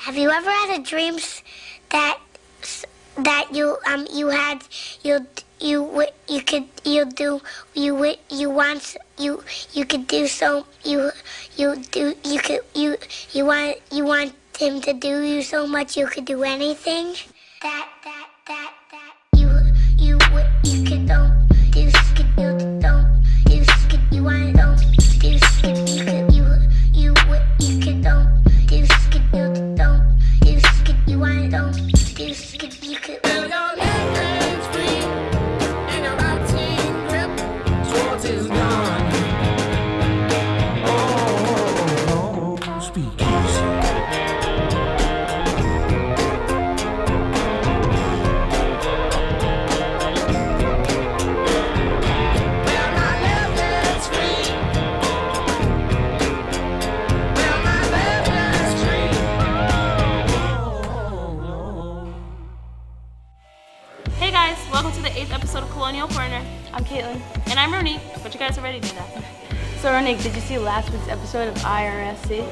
Have you ever had a dreams that you had you could do so you want him to do you so much you could do anything that you could don't do could you don't do could you want don't do could you could you could don't do could you don't do could you want don't do could you could is gone. Oh, speak easy. Well, my love is free. Well, my love is free. Hey guys, welcome to the 8th episode of Colonial Corner. I'm Caitlin. And I'm Ronique, but you guys already knew that. So Ronique, did you see last week's episode of IRSC?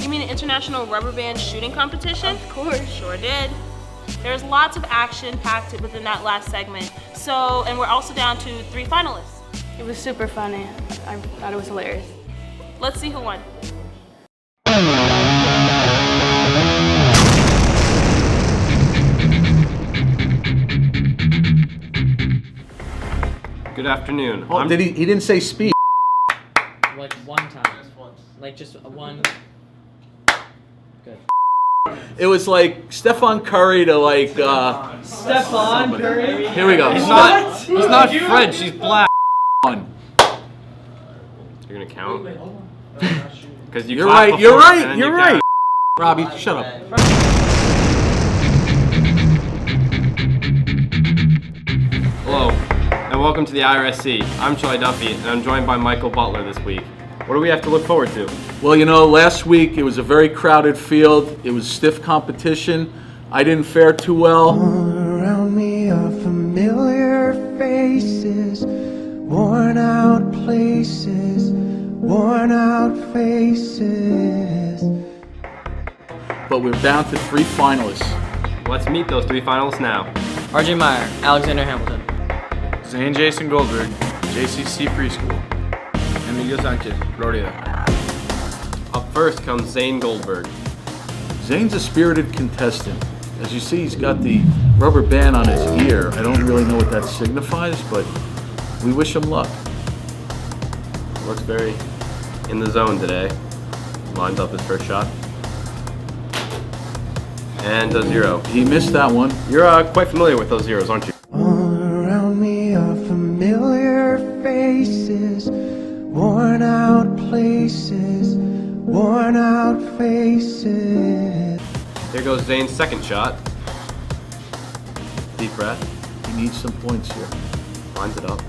You mean the International Rubber Band Shooting Competition? Of course. Sure did. There's lots of action packed within that last segment. And we're also down to 3 finalists. It was super funny. I thought it was hilarious. Let's see who won. Good afternoon. Oh, he didn't say speed. Like one time. Like just a one. Good. It was like Stephen Curry to like. Stefan Curry. Here we go. He's not French. He's black. One. You're gonna count? Because You're right. You're right. You're right. Robbie, shut up. Hello, and welcome to the IRSC. I'm Charlie Duffy, and I'm joined by Michael Butler this week. What do we have to look forward to? Well, you know, last week it was a very crowded field. It was stiff competition. I didn't fare too well. All around me are familiar faces, worn out places, worn out faces. But we're down to 3 finalists. Let's meet those 3 finalists now. RJ Meyer, Alexander Hamilton. Zane Jason Goldberg, JCC Preschool. Emilio Sanchez, Florida. Up first comes Zane Goldberg. Zane's a spirited contestant. As you see, he's got the rubber band on his ear. I don't really know what that signifies, but we wish him luck. Looks very in the zone today. Lines up his first shot. And a 0. He missed that one. You're quite familiar with those zeros, aren't you? All around me are familiar faces, worn out places, worn out faces. Here goes Zane's second shot. Deep breath. He needs some points here. Lines it up.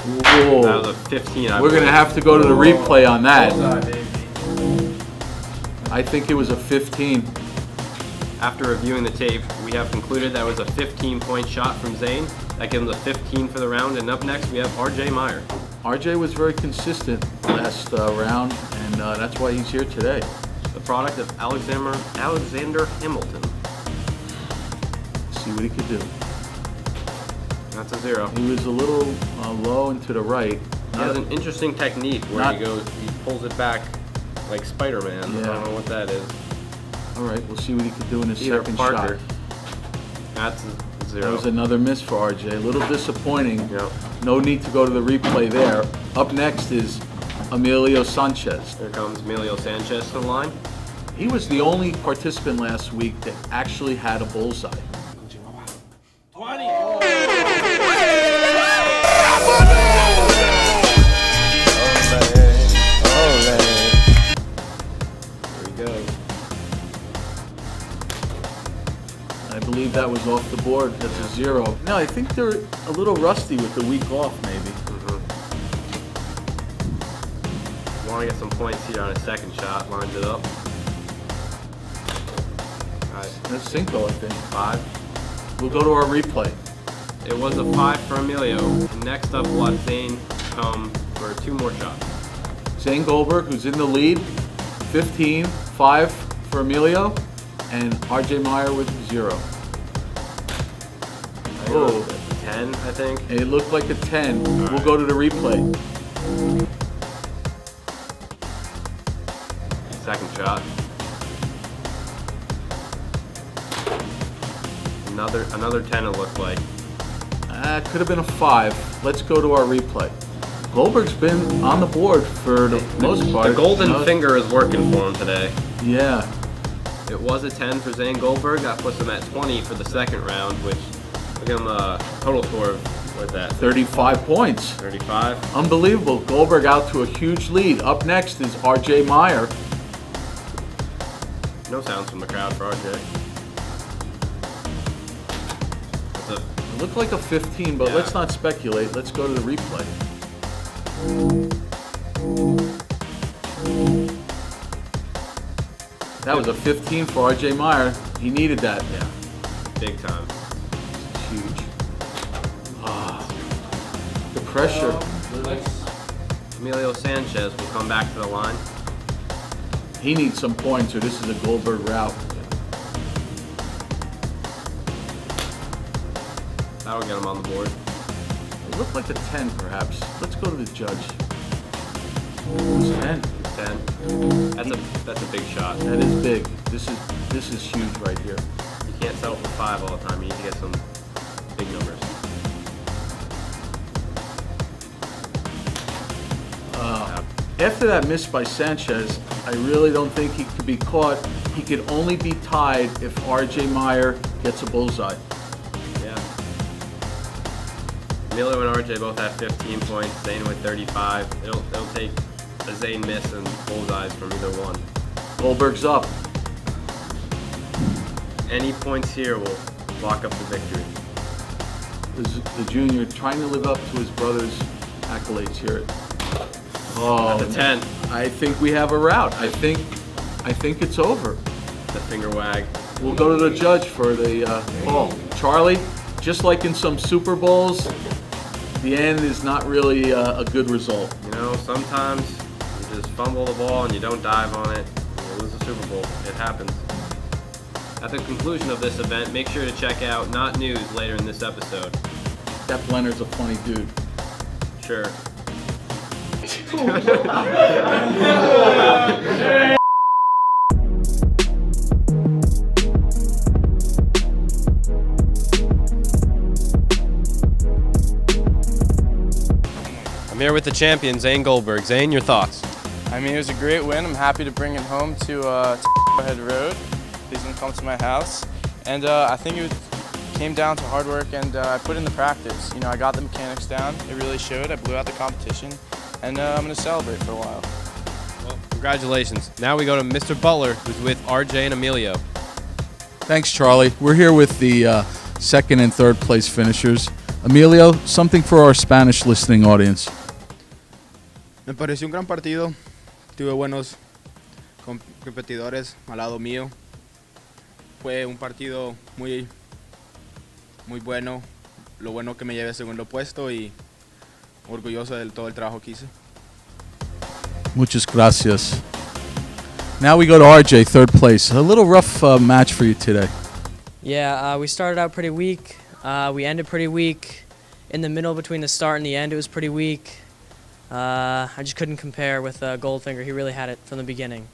Whoa. That was a 15. We're going to have to go to the replay on that. I think it was a 15. After reviewing the tape, we have concluded that was a 15-point shot from Zane. That gives him a 15 for the round. And up next, we have RJ Meyer. RJ was very consistent last round, and that's why he's here today. The product of Alexander Hamilton. See what he could do. That's a 0. He was a little low and to the right. He has an interesting technique where he pulls it back like Spider-Man. Yeah. I don't know what that is. All right, we'll see what he could do in his Peter second Parker. shot. That's a 0. That was another miss for RJ. A little disappointing. Yep. No need to go to the replay there. Up next is Emilio Sanchez. Here comes Emilio Sanchez to the line. He was the only participant last week that actually had a bullseye. 20. There he goes. I believe that was off the board. That's a 0. No, I think they're a little rusty with the week off, maybe. Want to get some points here on his second shot. Lines it up. Alright, That's Cinco, I think. 5. We'll go to our replay. It was a 5 for Emilio. Next up, we'll have Zane come for 2 more shots. Zane Goldberg, who's in the lead, 15, 5 for Emilio, and RJ Meyer with 0. Oh, 10, I think. It looked like a 10. We'll go to the replay. Second shot. Another 10 it looked like. Could have been a 5. Let's go to our replay. Goldberg's been on the board for the most part. The golden finger is working for him today. Yeah. It was a 10 for Zane Goldberg. That puts him at 20 for the second round, which will give him a total score of, what's that? 35 points. 35. Unbelievable. Goldberg out to a huge lead. Up next is RJ Meyer. No sounds from the crowd for RJ. It looked like a 15, but let's not speculate. Let's go to the replay. That was a 15 for RJ Meyer. He needed that. Yeah, big time. It's huge. The pressure. Emilio Sanchez will come back to the line. He needs some points, or this is a Goldberg route. That'll get him on the board. It looked like a 10, perhaps. Let's go to the judge. It was 10. 10. That's a big shot. That is big. This is huge right here. You can't settle for 5 all the time. You need to get some big numbers. After that miss by Sanchez, I really don't think he could be caught. He could only be tied if RJ Meyer gets a bullseye. Yeah. Emilio and RJ both have 15 points. Zane with 35. It'll take a Zane miss and bullseyes from either one. Goldberg's up. Any points here will lock up the victory. The junior trying to live up to his brother's accolades here. Oh, That's a 10. I think we have a route. I think it's over. The finger wag. We'll go to the judge for the call. Charlie, just like in some Super Bowls, the end is not really a good result. You know, sometimes you just fumble the ball and you don't dive on it, and you lose the Super Bowl. It happens. At the conclusion of this event, make sure to check out Not News later in this episode. That Leonard's a funny dude. Sure. I'm here with the champion, Zane Goldberg. Zane, your thoughts? I mean, it was a great win. I'm happy to bring it home to Head Road. Please don't come to my house. And I think it came down to hard work, and I put in the practice. You know, I got the mechanics down. It really showed. I blew out the competition, and I'm going to celebrate for a while. Well, congratulations. Now we go to Mr. Butler, who's with RJ and Emilio. Thanks, Charlie. We're here with the second and third place finishers. Emilio, something for our Spanish listening audience. Me pareció un gran partido. Tuve buenos competidores al lado mío. Fue un partido muy bueno. Lo bueno que me llevé segundo puesto y orgulloso de todo el trabajo que hice. Muchas gracias. Now we go to RJ, third place. A little rough match for you today. Yeah, we started out pretty weak. We ended pretty weak. In the middle between the start and the end, it was pretty weak. I just couldn't compare with Goldfinger. He really had it from the beginning.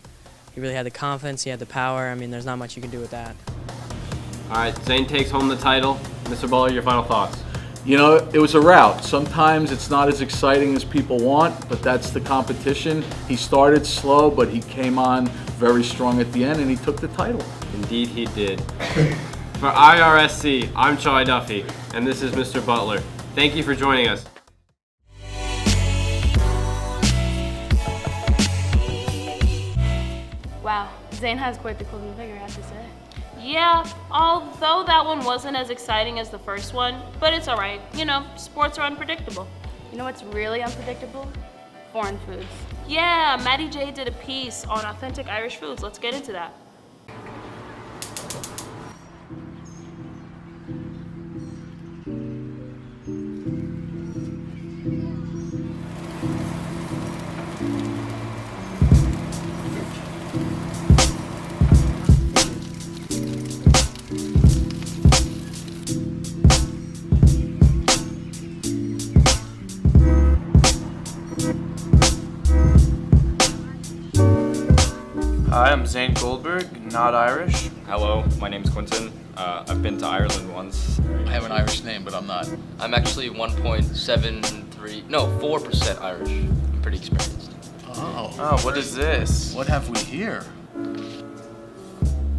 He really had the confidence, he had the power. I mean, there's not much you can do with that. All right, Zane takes home the title. Mr. Butler, your final thoughts? You know, it was a rout. Sometimes it's not as exciting as people want, but that's the competition. He started slow, but he came on very strong at the end, and he took the title. Indeed he did. For IRSC, I'm Charlie Duffy, and this is Mr. Butler. Thank you for joining us. Wow, Zane has quite the golden figure, I have to say. Yeah, although that one wasn't as exciting as the first one, but it's all right. You know, sports are unpredictable. You know what's really unpredictable? Foreign foods. Yeah, Maddie J did a piece on authentic Irish foods. Let's get into that. I'm Zane Goldberg, not Irish. Hello, my name's Quentin. I've been to Ireland once. I have an Irish name, but I'm not. I'm actually 4% Irish. I'm pretty experienced. Oh, what is this? What have we here? Alright,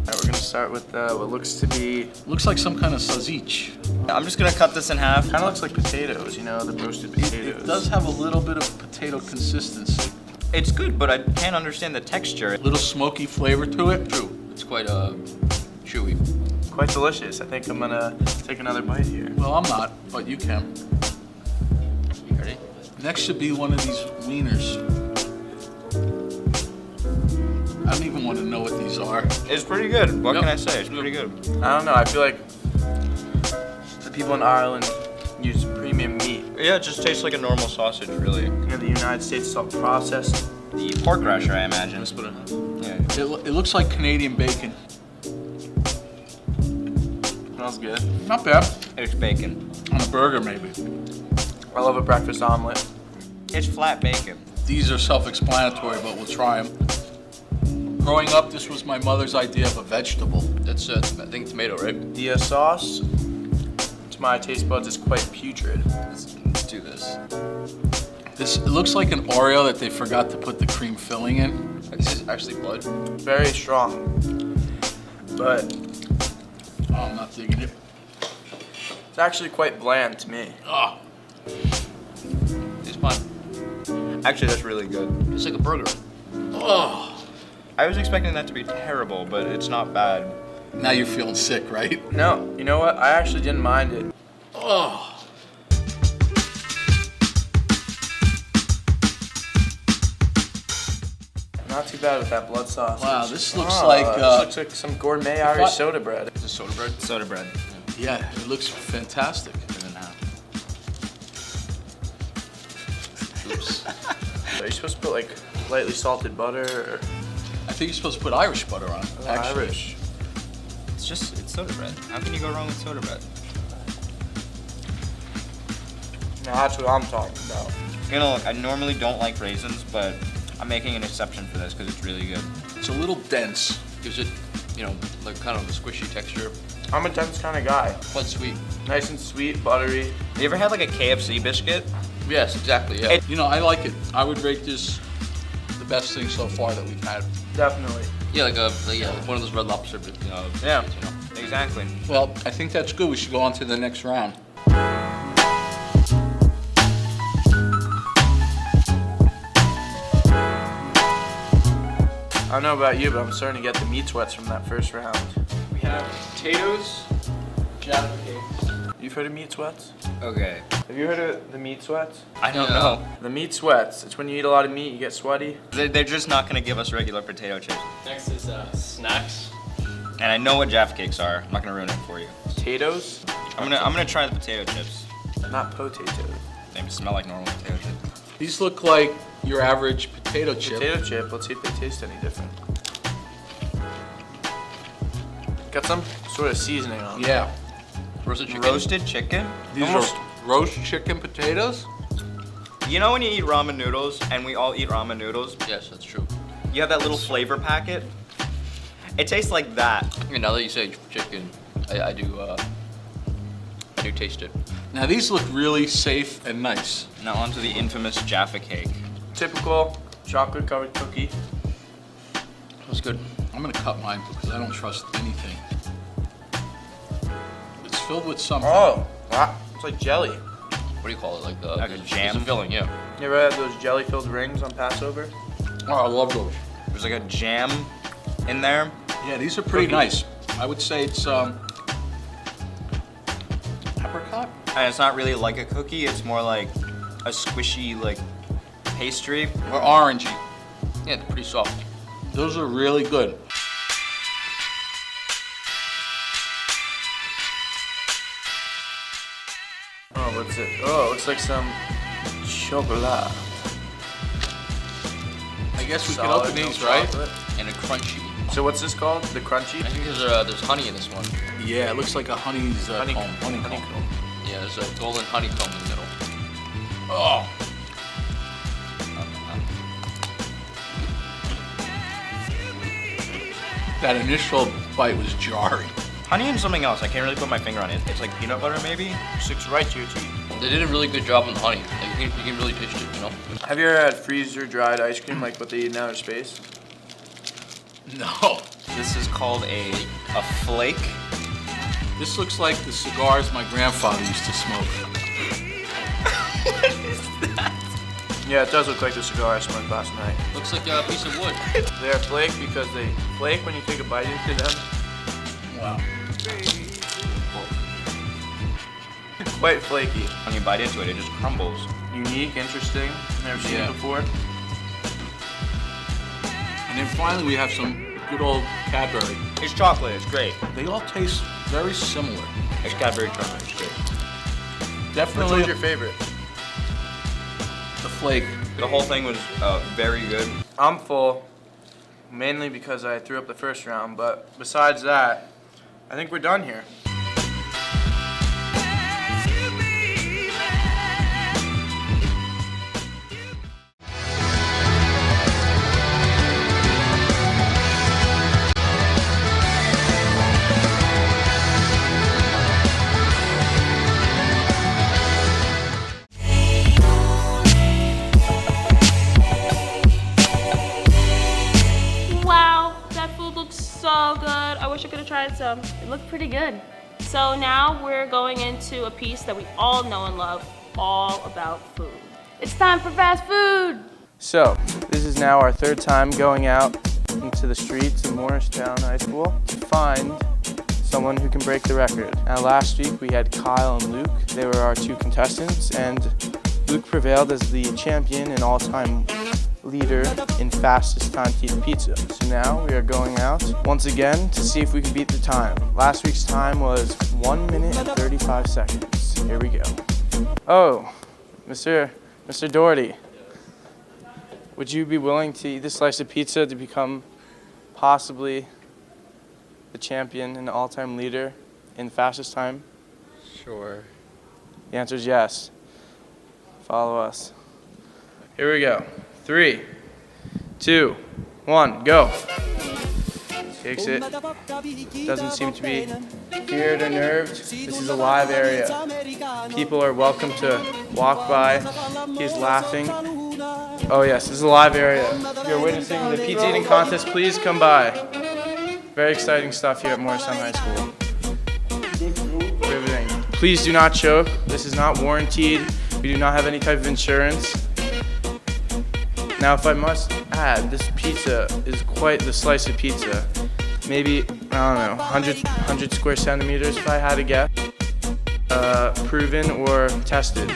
we're gonna start with what looks to be... Looks like some kind of sausage. I'm just gonna cut this in half. Kind of looks like potatoes, you know, the roasted potatoes. It does have a little bit of potato consistency. It's good, but I can't understand the texture. A little smoky flavor to it. True. It's quite chewy. Quite delicious. I think I'm gonna take another bite here. Well, I'm not, but you can. You ready? Next should be one of these wieners. I don't even want to know what these are. It's pretty good. What Yep. can I say? It's pretty good. I don't know, I feel like the people in Ireland use premium meat. Yeah, it just tastes like a normal sausage, really. You know, the United States is all processed. The pork rasher, I imagine. Let's put it. Yeah. It looks like Canadian bacon. Smells good. Not bad. It's bacon. On a burger, maybe. I love a breakfast omelet. It's flat bacon. These are self-explanatory, but we'll try them. Growing up, this was my mother's idea of a vegetable. That's I think tomato, right? The sauce, to my taste buds, is quite putrid. Let's do this. It looks like an Oreo that they forgot to put the cream filling in. This is actually blood. Very strong, but Oh, I'm not digging it. it's actually quite bland to me. Oh, It's fine. Actually, that's really good. It's like a burger. oh. I was expecting that to be terrible, but it's not bad. Now you're feeling sick, right? No, you know what? I actually didn't mind it. Oh. Not too bad with that blood sauce. Wow, this looks like, this looks like some gourmet Irish soda bread. Is this soda bread? Soda bread. Yeah, it looks fantastic. Oops. Are you supposed to put like lightly salted butter or I think you're supposed to put Irish butter on it, actually. Irish? It's soda bread. How can you go wrong with soda bread? No, that's what I'm talking about. You know, look, I normally don't like raisins, but I'm making an exception for this because it's really good. It's a little dense. Gives it, like kind of a squishy texture. I'm a dense kind of guy. Quite sweet. Nice and sweet, buttery. You ever had like a KFC biscuit? Yes, exactly. Yeah. You know, I like it. I would rate this the best thing so far that we've had. Definitely. Yeah, like one of those Red Lobster, Yeah, biscuits, exactly. Well, I think that's good. We should go on to the next round. I don't know about you, but I'm starting to get the meat sweats from that first round. We have potatoes, jaffa cakes. You've heard of meat sweats? Okay. Have you heard of the meat sweats? I don't know. The meat sweats. It's when you eat a lot of meat, you get sweaty. They're just not gonna give us regular potato chips. Next is snacks. And I know what Jaffa cakes are. I'm not gonna ruin it for you. Potatoes? I'm gonna try the potato chips. Not potatoes. They smell like normal potato chips. These look like your average potato chip. Potato chip. Let's see if they taste any different. Got some sort of seasoning on them. Yeah. Roasted chicken. Roasted chicken? These Almost- are roast chicken potatoes. You know when you eat ramen noodles, and we all eat ramen noodles, Yes, that's true. you have that little flavor packet? It tastes like that. And now that you say chicken, I do taste it. Now these look really safe and nice. Now onto the infamous Jaffa cake. Typical chocolate covered cookie. That's good. I'm gonna cut mine because I don't trust anything. It's filled with something. Oh, wow. It's like jelly. What do you call it? Like the Like a jam? It's a filling, yeah. You ever had those jelly filled rings on Passover? Oh, I love those. There's like a jam in there. Yeah, these are pretty Cookie. nice. I would say it's apricot. And it's not really like a cookie, it's more like a squishy like pastry. Or orangey. Yeah, they're pretty soft. Those are really good. Oh, what's it? Oh, it looks like some chocolate. I guess we can Solid open these, milk right? chocolate. And a crunchy. So what's this called? The crunchy? I think there's honey in this one. Yeah, it looks like a honey's Honeycomb. comb. Honeycomb. Honeycomb. Yeah, there's a golden honeycomb in the middle. Oh, That initial bite was jarring. Honey and something else. I can't really put my finger on it. It's like peanut butter, maybe. Sticks right to your teeth. They did a really good job on the honey. Like, you can really taste it, you know? Have you ever had freezer-dried ice cream like what they eat in outer space? No. This is called a flake. This looks like the cigars my grandfather used to smoke. Yeah, it does look like the cigar I smoked last night. Looks like a piece of wood. They're flake because they flake when you take a bite into them. Wow. Quite flaky. When you bite into it, it just crumbles. Unique, interesting. Never seen it before. And then finally we have some good old Cadbury. It's chocolate. It's great. They all taste very similar. It's Cadbury chocolate. It's great. Which Definitely one's your favorite? the flake. The whole thing was very good. I'm full, mainly because I threw up the first round, but besides that, I think we're done here. Wow, that food looks so good. I wish I could have tried some. It looked pretty good. So now we're going into a piece that we all know and love, all about food. It's time for fast food. So, this is now our third time going out into the streets of Morristown High School to find someone who can break the record. Now, last week we had Kyle and Luke. They were our two contestants, and Luke prevailed as the champion and all-time leader in fastest time to eat pizza. So now we are going out once again to see if we can beat the time. Last week's time was 1 minute and 35 seconds. Here we go. Oh, Mr. Doherty, would you be willing to eat this slice of pizza to become possibly the champion and all-time leader in fastest time? Sure. The answer is yes. Follow us. Here we go. 3, 2, 1, go. Takes it. Doesn't seem to be feared or nerved. This is a live area. People are welcome to walk by. He's laughing. Oh yes, this is a live area. If you're witnessing the pizza eating contest, please come by. Very exciting stuff here at Morristown High School. Riveting. Please do not choke. This is not warranted. We do not have any type of insurance. Now, if I must add, this pizza is quite the slice of pizza. Maybe, I don't know, 100 square centimeters if I had to guess. Proven or tested.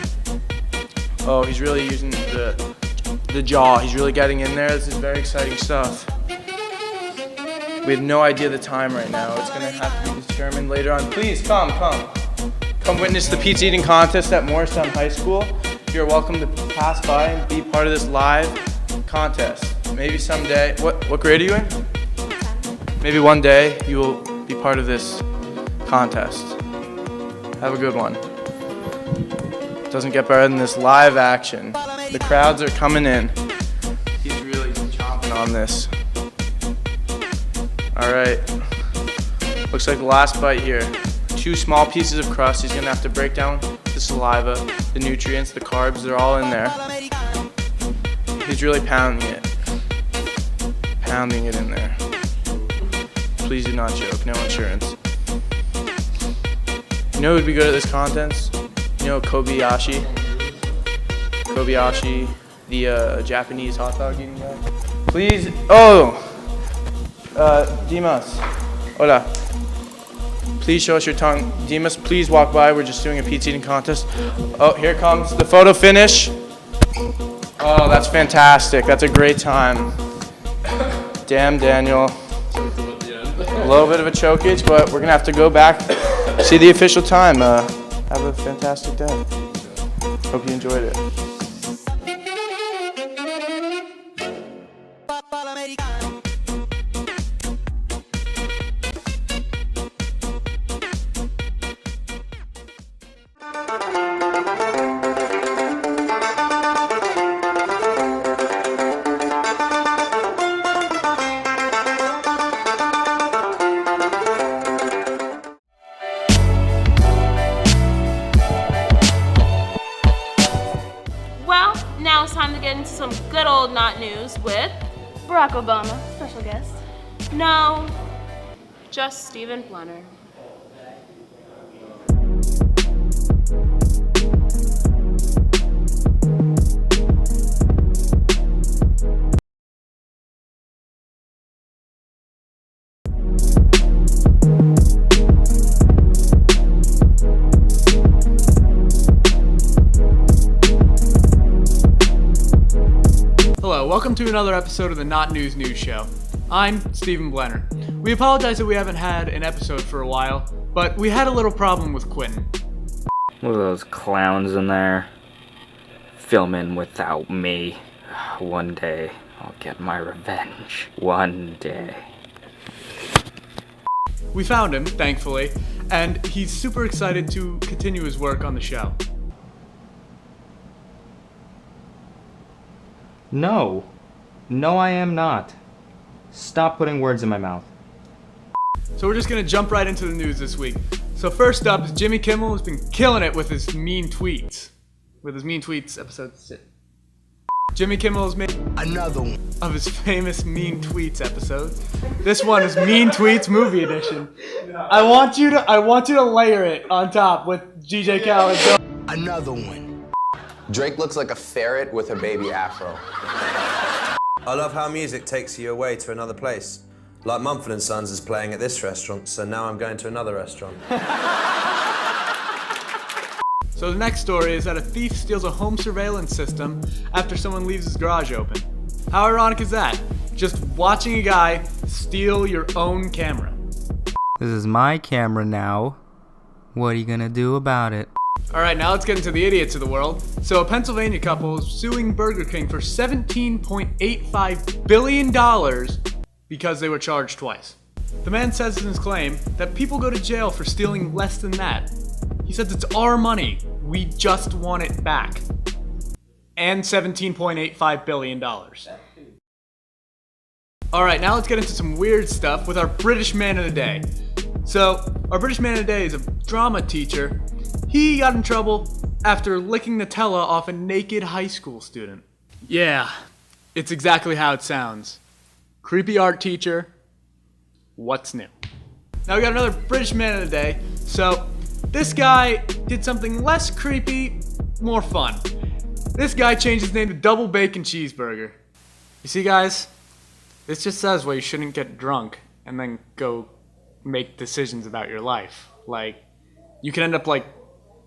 Oh, he's really using the jaw. He's really getting in there. This is very exciting stuff. We have no idea the time right now. It's gonna have to be determined later on. Please, come. Come witness the pizza eating contest at Morristown High School. You're welcome to pass by and be part of this live contest. Maybe someday, what grade are you in? Maybe one day you will be part of this contest. Have a good one. Doesn't get better than this live action. The crowds are coming in. He's really chomping on this. All right. Looks like the last bite here. 2 small pieces of crust. He's gonna have to break down the saliva, the nutrients, the carbs, they're all in there. He's really pounding it. Pounding it in there. Please do not choke, no insurance. You know who would be good at this contest? You know Kobayashi? Kobayashi, the Japanese hot dog eating guy. Please, Dimas, hola. Please show us your tongue. Dimas, please walk by. We're just doing a pizza eating contest. Oh, here comes the photo finish. Oh, that's fantastic. That's a great time. Damn, Daniel. A little bit of a chokage, but we're going to have to go back, see the official time. Have a fantastic day. Hope you enjoyed it. into some good old not news with Barack Obama, special guest. no, just Stephen Blenner. Hello, welcome to another episode of the Not News News Show. I'm Stephen Blenner. We apologize that we haven't had an episode for a while, but we had a little problem with Quentin. Look at those clowns in there, filming without me. One day, I'll get my revenge. One day. We found him, thankfully, and he's super excited to continue his work on the show. No. No, I am not. Stop putting words in my mouth. So we're just gonna jump right into the news this week. So first up is Jimmy Kimmel has been killing it with his mean tweets. Episode 6. Jimmy Kimmel has made another one of his famous mean tweets episodes. This one is Mean Tweets Movie Edition. I want you to layer it on top with GJ Khaled. Another one. Drake looks like a ferret with a baby afro. I love how music takes you away to another place. Like Mumford & Sons is playing at this restaurant, so now I'm going to another restaurant. So the next story is that a thief steals a home surveillance system after someone leaves his garage open. How ironic is that? Just watching a guy steal your own camera. This is my camera now. What are you gonna do about it? Alright, now let's get into the idiots of the world. So a Pennsylvania couple is suing Burger King for $17.85 billion because they were charged twice. The man says in his claim that people go to jail for stealing less than that. He says it's our money, we just want it back. And $17.85 billion. Alright, now let's get into some weird stuff with our British man of the day. So, our British man of the day is a drama teacher. He got in trouble after licking Nutella off a naked high school student. Yeah, it's exactly how it sounds. Creepy art teacher, what's new? Now we got another British man of the day. So, this guy did something less creepy, more fun. This guy changed his name to Double Bacon Cheeseburger. You see, guys, this just says why you shouldn't get drunk and then go make decisions about your life. Like, you can end up like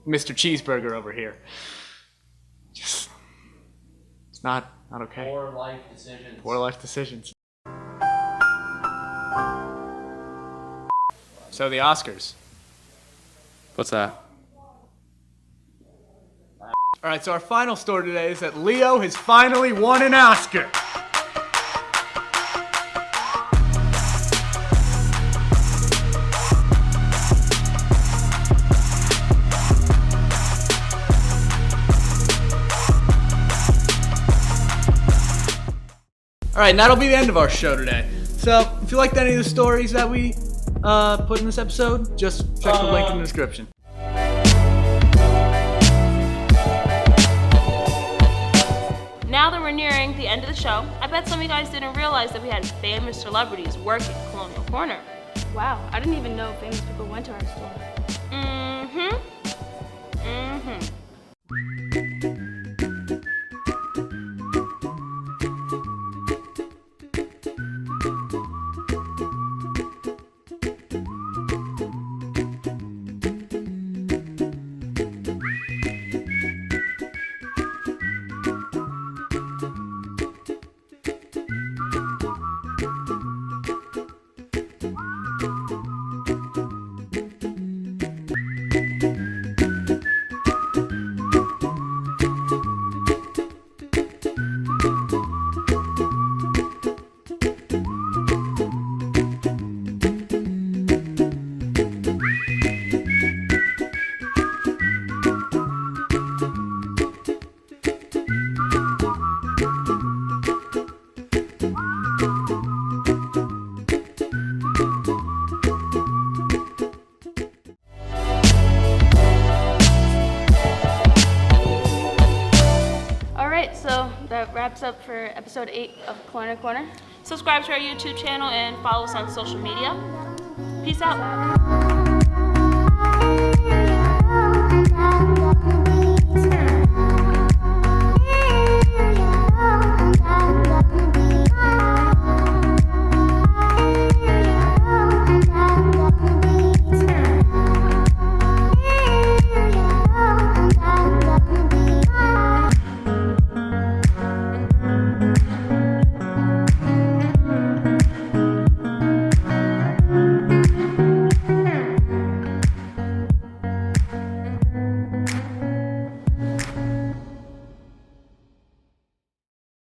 Mr. Cheeseburger over here. Just, it's not okay. Poor life decisions. Poor life decisions. So the Oscars. What's that? Alright, so our final story today is that Leo has finally won an Oscar. Alright, and that'll be the end of our show today. So, if you liked any of the stories that we put in this episode, just check the link in the description. Now that we're nearing the end of the show, I bet some of you guys didn't realize that we had famous celebrities working at Colonial Corner. Wow, I didn't even know famous people went to our store. up for episode 8 of Colonial Corner. Subscribe to our YouTube channel and follow us on social media. Peace out.